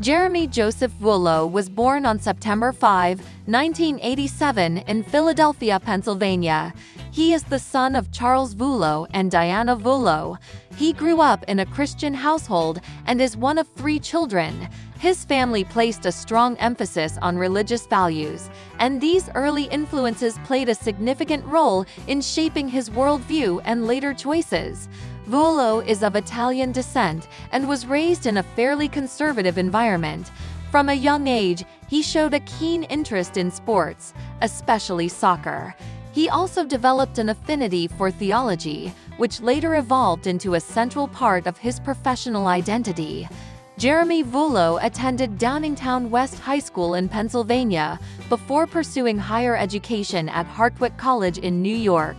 Jeremy Joseph Vuolo was born on September 5, 1987 in Philadelphia, Pennsylvania. He is the son of Charles Vuolo and Diana Vuolo. He grew up in a Christian household and is one of 3 children. His family placed a strong emphasis on religious values, and these early influences played a significant role in shaping his worldview and later choices. Vuolo is of Italian descent and was raised in a fairly conservative environment. From a young age, he showed a keen interest in sports, especially soccer. He also developed an affinity for theology, which later evolved into a central part of his professional identity. Jeremy Vuolo attended Downingtown West High School in Pennsylvania before pursuing higher education at Hartwick College in New York.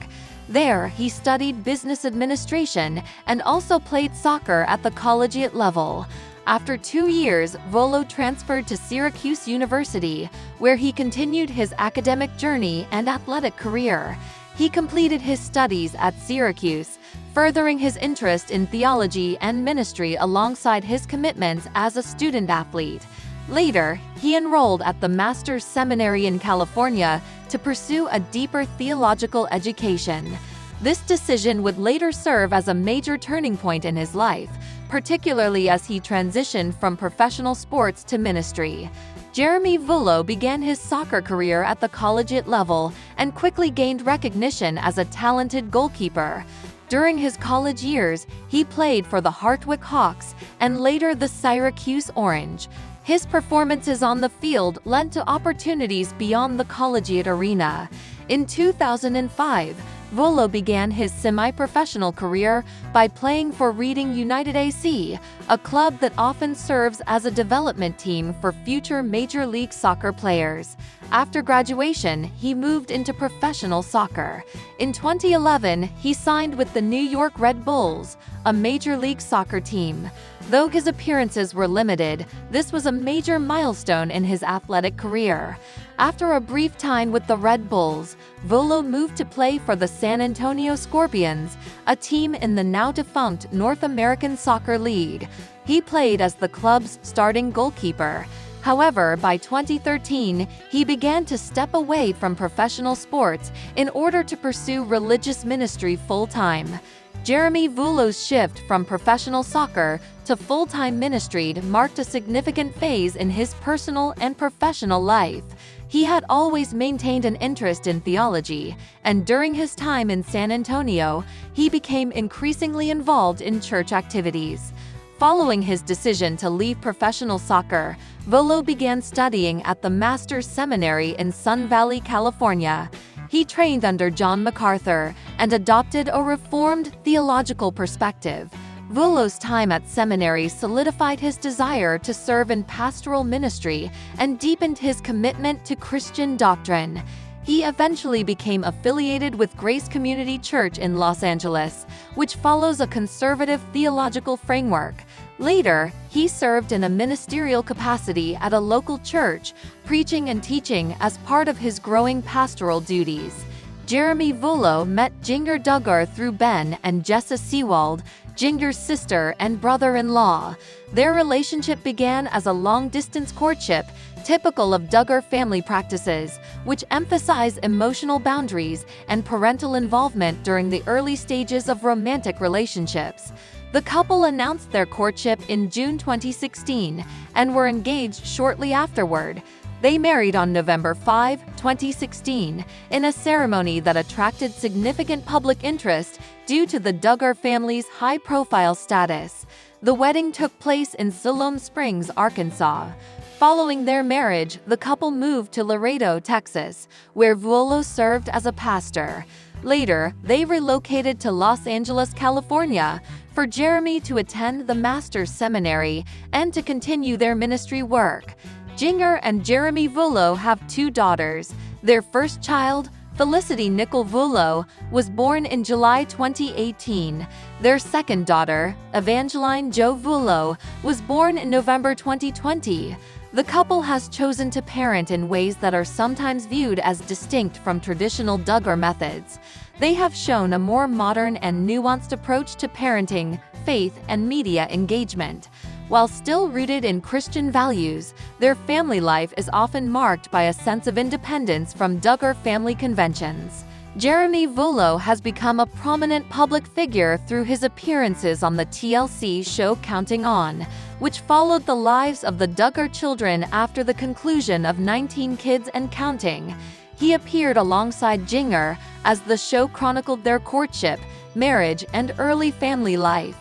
There, he studied business administration and also played soccer at the collegiate level. After 2 years, Vuolo transferred to Syracuse University, where he continued his academic journey and athletic career. He completed his studies at Syracuse, furthering his interest in theology and ministry alongside his commitments as a student athlete. Later, he enrolled at the Master's Seminary in California to pursue a deeper theological education. This decision would later serve as a major turning point in his life, particularly as he transitioned from professional sports to ministry. Jeremy Vuolo began his soccer career at the collegiate level and quickly gained recognition as a talented goalkeeper. During his college years, he played for the Hartwick Hawks and later the Syracuse Orange. His performances on the field led to opportunities beyond the collegiate arena. In 2005, Vuolo began his semi-professional career by playing for Reading United AC, a club that often serves as a development team for future Major League Soccer players. After graduation, he moved into professional soccer. In 2011, he signed with the New York Red Bulls, a Major League Soccer team. Though his appearances were limited, this was a major milestone in his athletic career. After a brief time with the Red Bulls, Vuolo moved to play for the San Antonio Scorpions, a team in the now-defunct North American Soccer League. He played as the club's starting goalkeeper. However, by 2013, he began to step away from professional sports in order to pursue religious ministry full-time. Jeremy Vuolo's shift from professional soccer to full-time ministry marked a significant phase in his personal and professional life. He had always maintained an interest in theology, and during his time in San Antonio, he became increasingly involved in church activities. Following his decision to leave professional soccer, Vuolo began studying at the Master's Seminary in Sun Valley, California. He trained under John MacArthur and adopted a reformed theological perspective. Vuolo's time at seminary solidified his desire to serve in pastoral ministry and deepened his commitment to Christian doctrine. He eventually became affiliated with Grace Community Church in Los Angeles, which follows a conservative theological framework. Later, he served in a ministerial capacity at a local church, preaching and teaching as part of his growing pastoral duties. Jeremy Vuolo met Jed Duggar through Ben and Jessa Seewald, Jinger's sister and brother-in-law. Their relationship began as a long-distance courtship, typical of Duggar family practices, which emphasize emotional boundaries and parental involvement during the early stages of romantic relationships. The couple announced their courtship in June 2016 and were engaged shortly afterward. They married on November 5, 2016, in a ceremony that attracted significant public interest due to the Duggar family's high-profile status. The wedding took place in Siloam Springs, Arkansas. Following their marriage, the couple moved to Laredo, Texas, where Vuolo served as a pastor. Later, they relocated to Los Angeles, California, for Jeremy to attend the Master's Seminary and to continue their ministry work. Jinger and Jeremy Vuolo have 2 daughters. Their first child, Felicity Nicole Vuolo, was born in July 2018. Their second daughter, Evangeline Jo Vuolo, was born in November 2020. The couple has chosen to parent in ways that are sometimes viewed as distinct from traditional Duggar methods. They have shown a more modern and nuanced approach to parenting, faith, and media engagement. While still rooted in Christian values, their family life is often marked by a sense of independence from Duggar family conventions. Jeremy Vuolo has become a prominent public figure through his appearances on the TLC show Counting On, which followed the lives of the Duggar children after the conclusion of 19 Kids and Counting. He appeared alongside Jinger as the show chronicled their courtship, marriage, and early family life.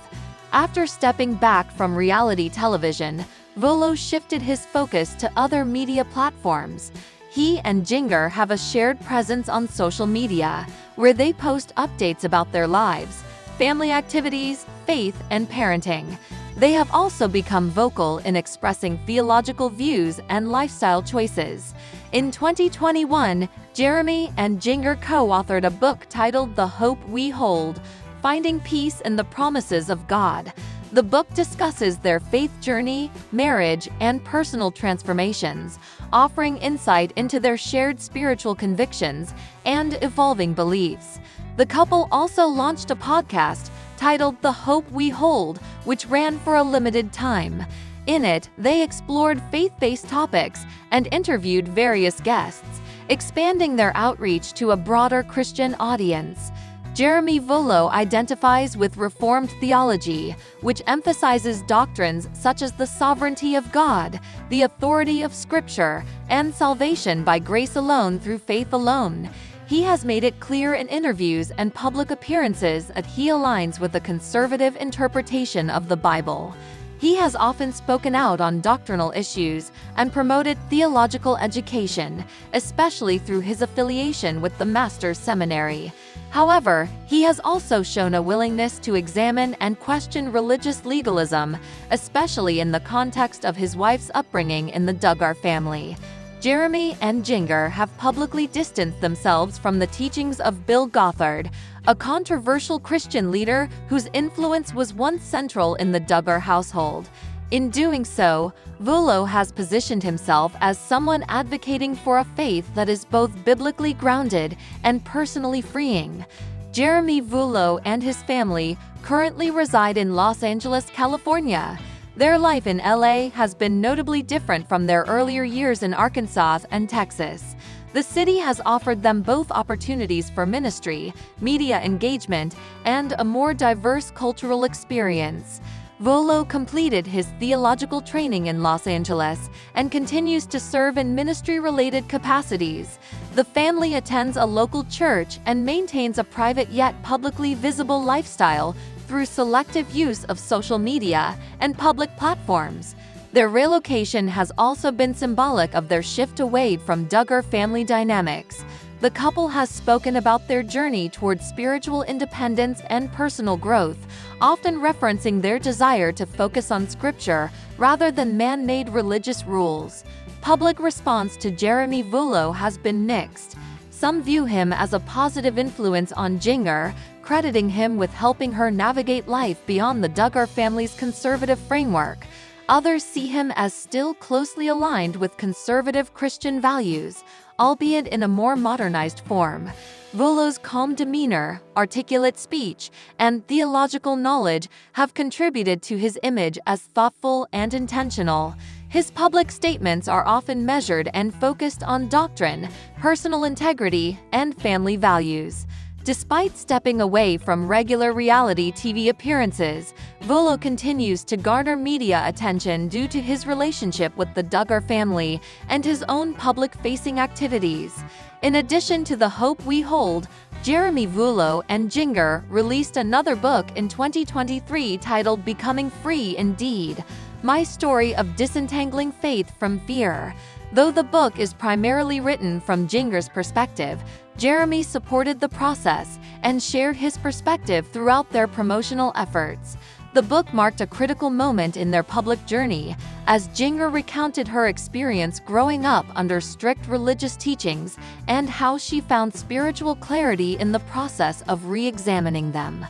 After stepping back from reality television, Vuolo shifted his focus to other media platforms. He and Jinger have a shared presence on social media, where they post updates about their lives, family activities, faith, and parenting. They have also become vocal in expressing theological views and lifestyle choices. In 2021, Jeremy and Jinger co-authored a book titled The Hope We Hold: Finding Peace in the Promises of God. The book discusses their faith journey, marriage, and personal transformations, offering insight into their shared spiritual convictions and evolving beliefs. The couple also launched a podcast titled The Hope We Hold, which ran for a limited time. In it, they explored faith-based topics and interviewed various guests, expanding their outreach to a broader Christian audience. Jeremy Vuolo identifies with Reformed theology, which emphasizes doctrines such as the sovereignty of God, the authority of Scripture, and salvation by grace alone through faith alone. He has made it clear in interviews and public appearances that he aligns with a conservative interpretation of the Bible. He has often spoken out on doctrinal issues and promoted theological education, especially through his affiliation with the Master's Seminary. However, he has also shown a willingness to examine and question religious legalism, especially in the context of his wife's upbringing in the Duggar family. Jeremy and Jinger have publicly distanced themselves from the teachings of Bill Gothard, a controversial Christian leader whose influence was once central in the Duggar household. In doing so, Vuolo has positioned himself as someone advocating for a faith that is both biblically grounded and personally freeing. Jeremy Vuolo and his family currently reside in Los Angeles, California. Their life in LA has been notably different from their earlier years in Arkansas and Texas. The city has offered them both opportunities for ministry, media engagement, and a more diverse cultural experience. Vuolo completed his theological training in Los Angeles and continues to serve in ministry-related capacities. The family attends a local church and maintains a private yet publicly visible lifestyle through selective use of social media and public platforms. Their relocation has also been symbolic of their shift away from Duggar family dynamics. The couple has spoken about their journey towards spiritual independence and personal growth, often referencing their desire to focus on Scripture rather than man-made religious rules. Public response to Jeremy Vuolo has been mixed. Some view him as a positive influence on Jinger, crediting him with helping her navigate life beyond the Duggar family's conservative framework. Others see him as still closely aligned with conservative Christian values, albeit in a more modernized form. Vuolo's calm demeanor, articulate speech, and theological knowledge have contributed to his image as thoughtful and intentional. His public statements are often measured and focused on doctrine, personal integrity, and family values. Despite stepping away from regular reality TV appearances, Vuolo continues to garner media attention due to his relationship with the Duggar family and his own public-facing activities. In addition to The Hope We Hold, Jeremy Vuolo and Jinger released another book in 2023 titled Becoming Free Indeed: My Story of Disentangling Faith from Fear. Though the book is primarily written from Jinger's perspective, Jeremy supported the process and shared his perspective throughout their promotional efforts. The book marked a critical moment in their public journey, as Jinger recounted her experience growing up under strict religious teachings and how she found spiritual clarity in the process of re-examining them.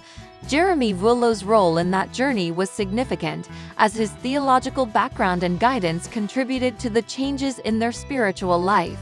Jeremy Vuolo's role in that journey was significant, as his theological background and guidance contributed to the changes in their spiritual life.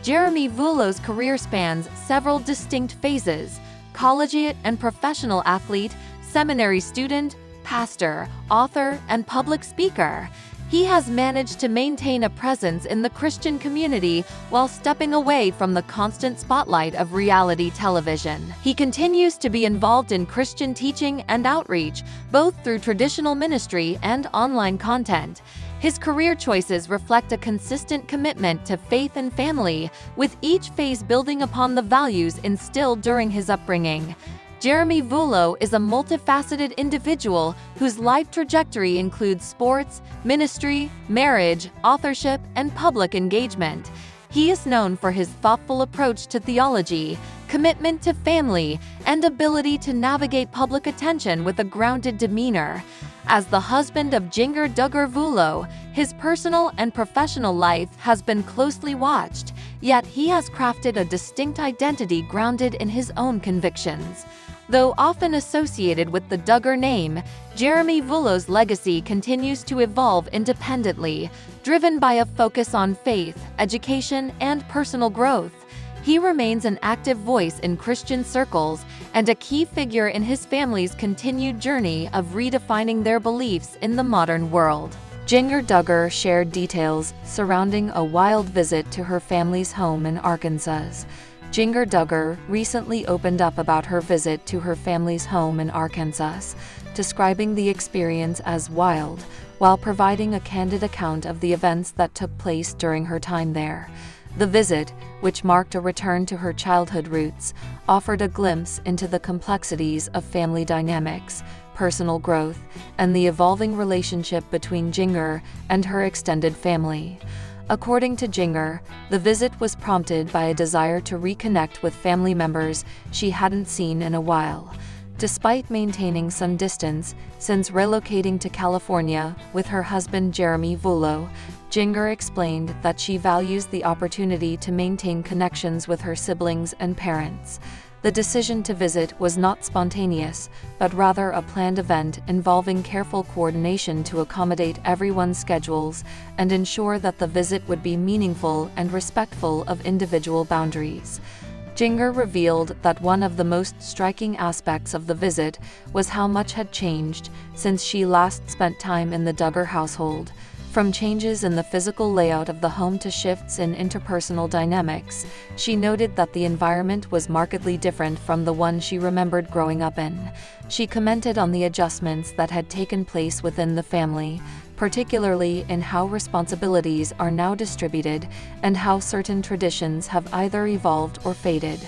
Jeremy Vuolo's career spans several distinct phases: collegiate and professional athlete, seminary student, pastor, author, and public speaker. He has managed to maintain a presence in the Christian community while stepping away from the constant spotlight of reality television. He continues to be involved in Christian teaching and outreach, both through traditional ministry and online content. His career choices reflect a consistent commitment to faith and family, with each phase building upon the values instilled during his upbringing. Jeremy Vuolo is a multifaceted individual whose life trajectory includes sports, ministry, marriage, authorship, and public engagement. He is known for his thoughtful approach to theology, commitment to family, and ability to navigate public attention with a grounded demeanor. As the husband of Jinger Duggar Vuolo, his personal and professional life has been closely watched, yet he has crafted a distinct identity grounded in his own convictions. Though often associated with the Duggar name, Jeremy Vuolo's legacy continues to evolve independently, driven by a focus on faith, education, and personal growth. He remains an active voice in Christian circles and a key figure in his family's continued journey of redefining their beliefs in the modern world. Jinger Duggar shared details surrounding a wild visit to her family's home in Arkansas. Jinger Duggar recently opened up about her visit to her family's home in Arkansas, describing the experience as wild, while providing a candid account of the events that took place during her time there. The visit, which marked a return to her childhood roots, offered a glimpse into the complexities of family dynamics, personal growth, and the evolving relationship between Jinger and her extended family. According to Jinger, the visit was prompted by a desire to reconnect with family members she hadn't seen in a while. Despite maintaining some distance since relocating to California with her husband Jeremy Vuolo, Jinger explained that she values the opportunity to maintain connections with her siblings and parents. The decision to visit was not spontaneous, but rather a planned event involving careful coordination to accommodate everyone's schedules and ensure that the visit would be meaningful and respectful of individual boundaries. Jinger revealed that one of the most striking aspects of the visit was how much had changed since she last spent time in the Duggar household. From changes in the physical layout of the home to shifts in interpersonal dynamics, she noted that the environment was markedly different from the one she remembered growing up in. She commented on the adjustments that had taken place within the family, particularly in how responsibilities are now distributed and how certain traditions have either evolved or faded.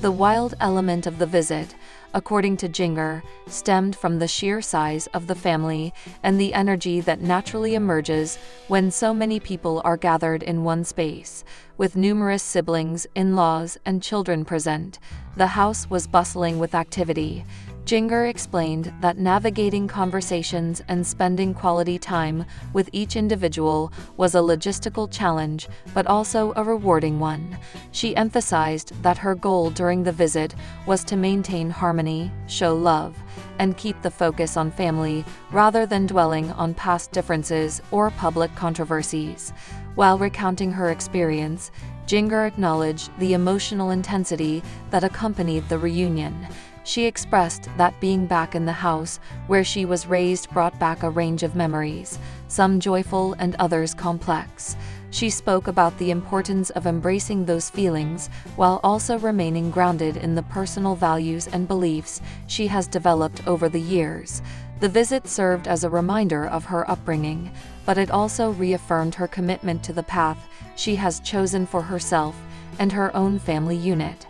The wild element of the visit, according to Jinger, stemmed from the sheer size of the family and the energy that naturally emerges when so many people are gathered in one space. With numerous siblings, in-laws, and children present, the house was bustling with activity. Jinger explained that navigating conversations and spending quality time with each individual was a logistical challenge, but also a rewarding one. She emphasized that her goal during the visit was to maintain harmony, show love, and keep the focus on family rather than dwelling on past differences or public controversies. While recounting her experience, Jinger acknowledged the emotional intensity that accompanied the reunion. She expressed that being back in the house where she was raised brought back a range of memories, some joyful and others complex. She spoke about the importance of embracing those feelings while also remaining grounded in the personal values and beliefs she has developed over the years. The visit served as a reminder of her upbringing, but it also reaffirmed her commitment to the path she has chosen for herself and her own family unit.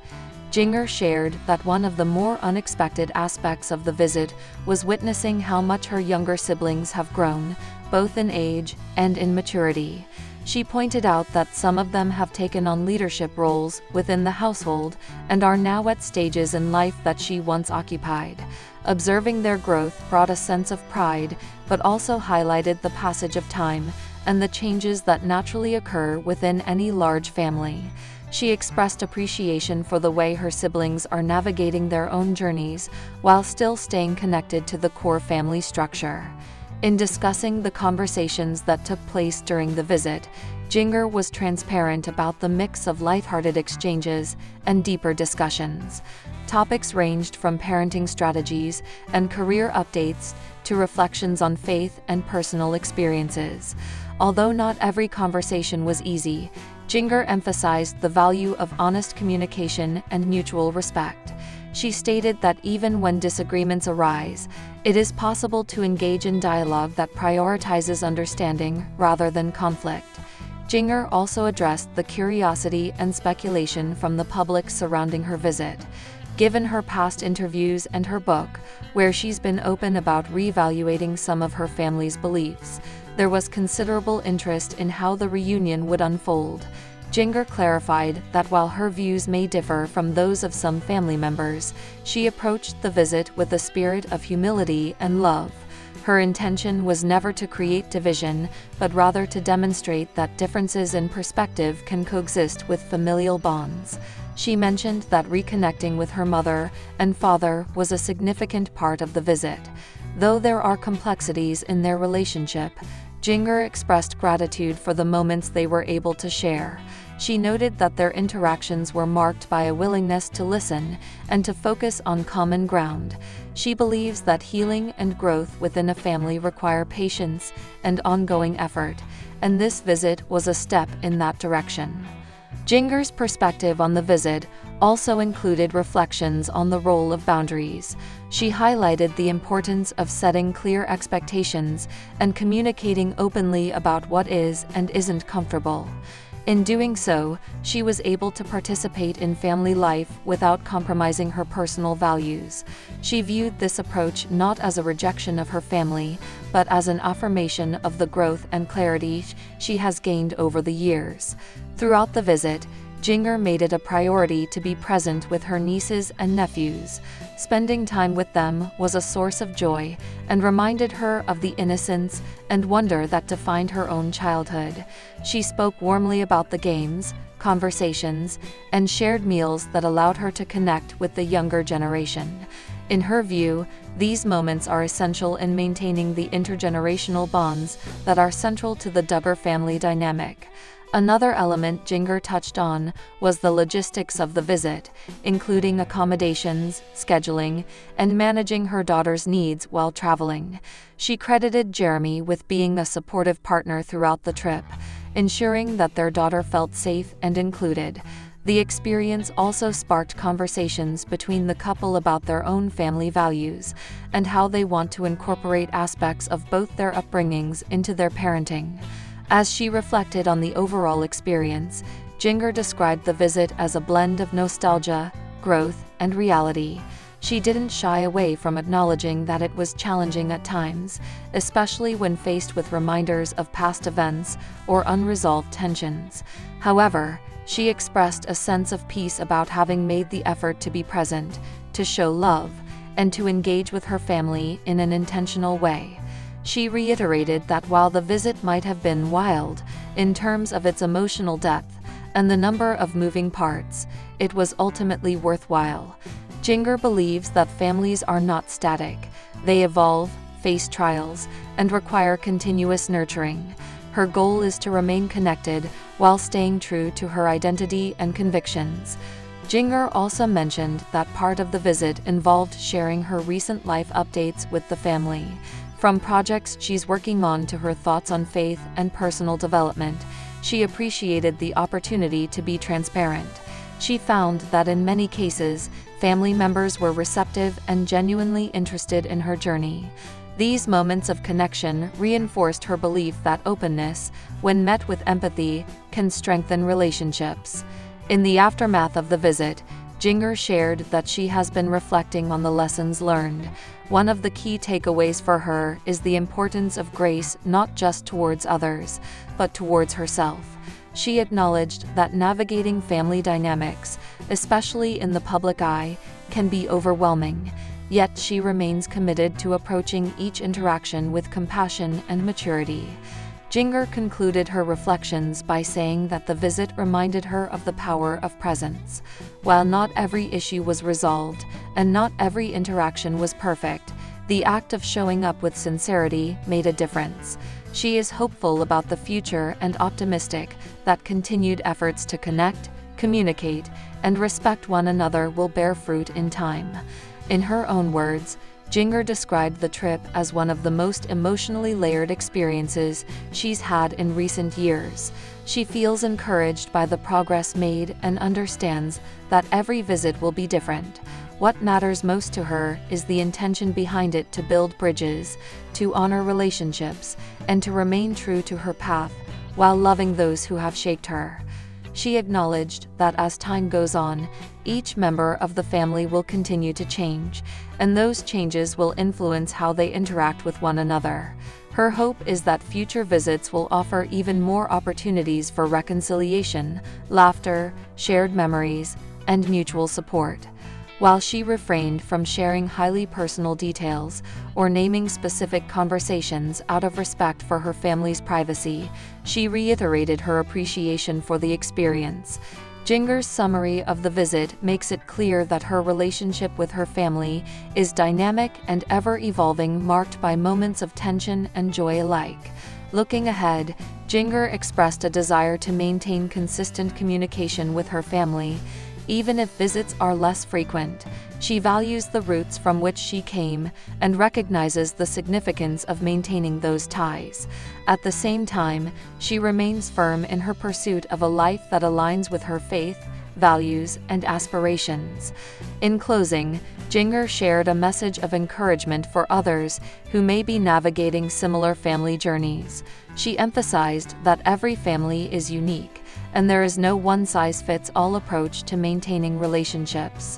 Jinger shared that one of the more unexpected aspects of the visit was witnessing how much her younger siblings have grown, both in age and in maturity. She pointed out that some of them have taken on leadership roles within the household and are now at stages in life that she once occupied. Observing their growth brought a sense of pride, but also highlighted the passage of time and the changes that naturally occur within any large family. She expressed appreciation for the way her siblings are navigating their own journeys while still staying connected to the core family structure. In discussing the conversations that took place during the visit, Jinger was transparent about the mix of lighthearted exchanges and deeper discussions. Topics ranged from parenting strategies and career updates to reflections on faith and personal experiences. Although not every conversation was easy, Jinger emphasized the value of honest communication and mutual respect. She stated that even when disagreements arise, it is possible to engage in dialogue that prioritizes understanding rather than conflict. Jinger also addressed the curiosity and speculation from the public surrounding her visit. Given her past interviews and her book, where she's been open about reevaluating some of her family's beliefs, there was considerable interest in how the reunion would unfold. Jinger clarified that while her views may differ from those of some family members, she approached the visit with a spirit of humility and love. Her intention was never to create division, but rather to demonstrate that differences in perspective can coexist with familial bonds. She mentioned that reconnecting with her mother and father was a significant part of the visit. Though there are complexities in their relationship, Jinger expressed gratitude for the moments they were able to share. She noted that their interactions were marked by a willingness to listen and to focus on common ground. She believes that healing and growth within a family require patience and ongoing effort, and this visit was a step in that direction. Jinger's perspective on the visit also included reflections on the role of boundaries. She highlighted the importance of setting clear expectations and communicating openly about what is and isn't comfortable. In doing so, she was able to participate in family life without compromising her personal values. She viewed this approach not as a rejection of her family, but as an affirmation of the growth and clarity she has gained over the years. Throughout the visit, Jinger made it a priority to be present with her nieces and nephews. Spending time with them was a source of joy and reminded her of the innocence and wonder that defined her own childhood. She spoke warmly about the games, conversations, and shared meals that allowed her to connect with the younger generation. In her view, these moments are essential in maintaining the intergenerational bonds that are central to the Duggar family dynamic. Another element Jinger touched on was the logistics of the visit, including accommodations, scheduling, and managing her daughter's needs while traveling. She credited Jeremy with being a supportive partner throughout the trip, ensuring that their daughter felt safe and included. The experience also sparked conversations between the couple about their own family values and how they want to incorporate aspects of both their upbringings into their parenting. As she reflected on the overall experience, Jinger described the visit as a blend of nostalgia, growth, and reality. She didn't shy away from acknowledging that it was challenging at times, especially when faced with reminders of past events or unresolved tensions. However, she expressed a sense of peace about having made the effort to be present, to show love, and to engage with her family in an intentional way. She reiterated that while the visit might have been wild, in terms of its emotional depth and the number of moving parts, it was ultimately worthwhile. Jinger believes that families are not static. They evolve, face trials, and require continuous nurturing. Her goal is to remain connected while staying true to her identity and convictions. Jinger also mentioned that part of the visit involved sharing her recent life updates with the family. From projects she's working on to her thoughts on faith and personal development, she appreciated the opportunity to be transparent. She found that in many cases, family members were receptive and genuinely interested in her journey. These moments of connection reinforced her belief that openness, when met with empathy, can strengthen relationships. In the aftermath of the visit, Jinger shared that she has been reflecting on the lessons learned. One of the key takeaways for her is the importance of grace not just towards others, but towards herself. She acknowledged that navigating family dynamics, especially in the public eye, can be overwhelming. Yet she remains committed to approaching each interaction with compassion and maturity. Jinger concluded her reflections by saying that the visit reminded her of the power of presence. While not every issue was resolved, and not every interaction was perfect, the act of showing up with sincerity made a difference. She is hopeful about the future and optimistic that continued efforts to connect, communicate, and respect one another will bear fruit in time. In her own words, Jinger described the trip as one of the most emotionally layered experiences she's had in recent years. She feels encouraged by the progress made and understands that every visit will be different. What matters most to her is the intention behind it: to build bridges, to honor relationships, and to remain true to her path while loving those who have shaped her. She acknowledged that as time goes on, each member of the family will continue to change, and those changes will influence how they interact with one another. Her hope is that future visits will offer even more opportunities for reconciliation, laughter, shared memories, and mutual support. While she refrained from sharing highly personal details or naming specific conversations out of respect for her family's privacy, she reiterated her appreciation for the experience. Jinger's summary of the visit makes it clear that her relationship with her family is dynamic and ever-evolving, marked by moments of tension and joy alike. Looking ahead, Jinger expressed a desire to maintain consistent communication with her family. Even if visits are less frequent, she values the roots from which she came and recognizes the significance of maintaining those ties. At the same time, she remains firm in her pursuit of a life that aligns with her faith, values, and aspirations. In closing, Jinger shared a message of encouragement for others who may be navigating similar family journeys. She emphasized that every family is unique, and there is no one-size-fits-all approach to maintaining relationships.